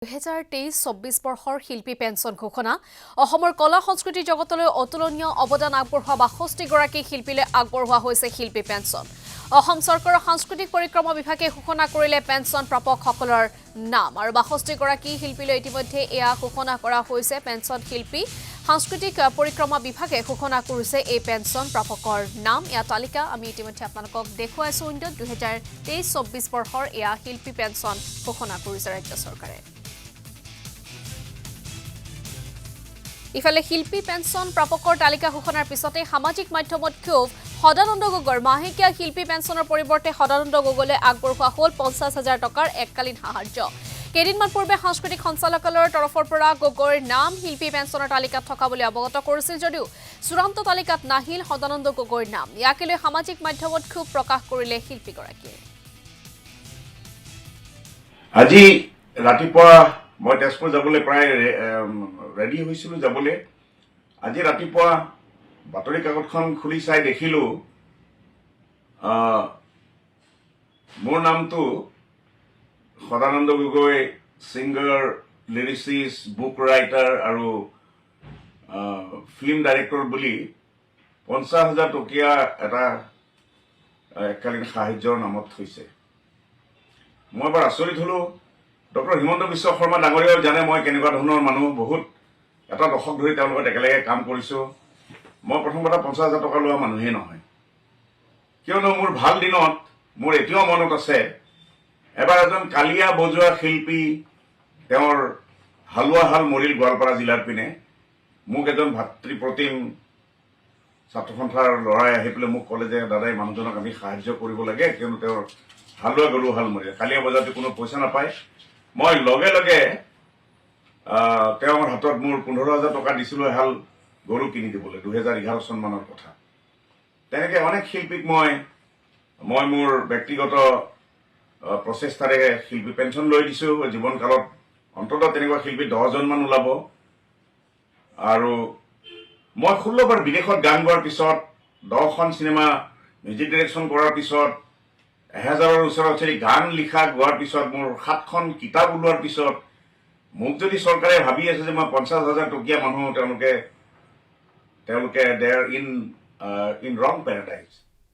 2023-24 বৰ্ষৰ শিল্পী পেঞ্চন ঘোষণা অসমৰ কলা সংস্কৃতি জগতলৈ অতুলনীয় অৱদান আগবঢ়োৱা 62 গৰাকী শিল্পীলৈ আগবঢ়োৱা হৈছে শিল্পী পেঞ্চন। অসম চৰকাৰৰ সাংস্কৃতিক পৰিক্ৰমা বিভাগে ঘোষণা কৰিলে পেঞ্চন প্ৰাপকসকলৰ নাম আৰু 62 গৰাকী শিল্পীলৈ ইতিমধ্যে এয়া ঘোষণা কৰা হৈছে পেঞ্চন শিল্পী। সাংস্কৃতিক পৰিক্ৰমা বিভাগে ঘোষণা কৰিছে এই পেঞ্চন প্ৰাপকৰ নাম। এয়া তালিকা আমি ইতিমধ্যে আপোনালোকক দেখুৱাইছো। 2023-24 বৰ্ষৰ এয়া শিল্পী পেঞ্চন ঘোষণা কৰিছে ৰাজ্য চৰকাৰে। ইফালে শিল্পী পেঞ্চন প্ৰাপকৰ তালিকা ঘোষণাৰ পিছতে সামাজিক মাধ্যমত ক্ষোভ সদানন্দ গগৈৰ মাহেকীয়া শিল্পী পেঞ্চনৰ পৰিৱৰ্তে সদানন্দ গগৈলৈ আগবঢ়োৱা হ'ল 50,000 টকাৰ এককালীন সাহায্য। কেইদিনমান পূৰ্বে সাংস্কৃতিক সঞ্চালকালয়ৰ তৰফৰ পৰা গগৈৰ নাম শিল্পী পেঞ্চনৰ তালিকাত থকা বুলি অৱগত কৰিছিল যদিও চূড়ান্ত তালিকাত নাহিল সদানন্দ গগৈৰ নাম। ইয়াকে লৈ সামাজিক মাধ্যমত ক্ষোভ প্ৰকাশ কৰিলে শিল্পীগৰাকীয়ে। আজি ৰাতিপুৱা মই তেজপুৰ যাবলৈ প্ৰায় ৰেডি হৈছিলোঁ যাবলৈ। আজি ৰাতিপুৱা বাতৰি কাকতখন খুলি চাই দেখিলোঁ মোৰ নামটো Sadananda Gogoi singer, lyricist, book writer আৰু ফিল্ম ডাইৰেক্টৰ বুলি 50,000 টকীয়া এটা এককালীন সাহায্যৰ নামত থৈছে। মই এবাৰ আচৰিত হ'লোঁ। ডক্টৰ হিমন্ত বিশ্ব শৰ্মা ডাঙৰীয়াও জানে মই কেনেকুৱা ধৰণৰ মানুহ। বহুত এটা দশক ধৰি তেওঁৰ লগত একেলগে কাম কৰিছোঁ। মই প্ৰথম কথা 50,000 টকা লোৱা মানুহেই নহয়, কিয়নো মোৰ ভাল দিনত মোৰ এতিয়াও মনত আছে এবাৰ এজন কালিয়া বজোৱা শিল্পী, তেওঁৰ হালোৱা হাল মৰিল গোৱালপাৰা জিলাৰ পিনে। মোক এজন ভাতৃপ্ৰতিম ছাত্ৰ সন্থাৰ ল'ৰাই আহি পেলাই মোক ক'লে যে দাদাই মানুহজনক আমি সাহায্য কৰিব লাগে, কিয়নো তেওঁৰ হালোৱা গৰু হাল মৰিল। কালিয়া বজাৰটো কোনো পইচা নাপায়। মই লগে লগে তেওঁৰ হাতত মোৰ 15,000 টকা দিছিলোঁ এহাল গৰু কিনি দিবলৈ। 2011 চনমানৰ কথা। তেনেকৈ অনেক শিল্পীক মই মোৰ ব্যক্তিগত প্ৰচেষ্টাৰে শিল্পী পেঞ্চন লৈ দিছোঁ। জীৱনকালত অন্ততঃ তেনেকুৱা শিল্পী 10জনমান ওলাব। আৰু মই 16 বাৰ বিদেশত গান গোৱাৰ পিছত, 10খন চিনেমা মিউজিক ডিৰেকশ্যন কৰাৰ পিছত, 1000ৰ ওচৰত গান লিখা গোৱাৰ পিছত, মোৰ 7খন কিতাপ ওলোৱাৰ পিছত মোক যদি চৰকাৰে ভাবি আছে যে মই 50,000 টকীয়া মানুহ, তেওঁলোকে দে আৰ ইন ৰং পেৰাডাইজ।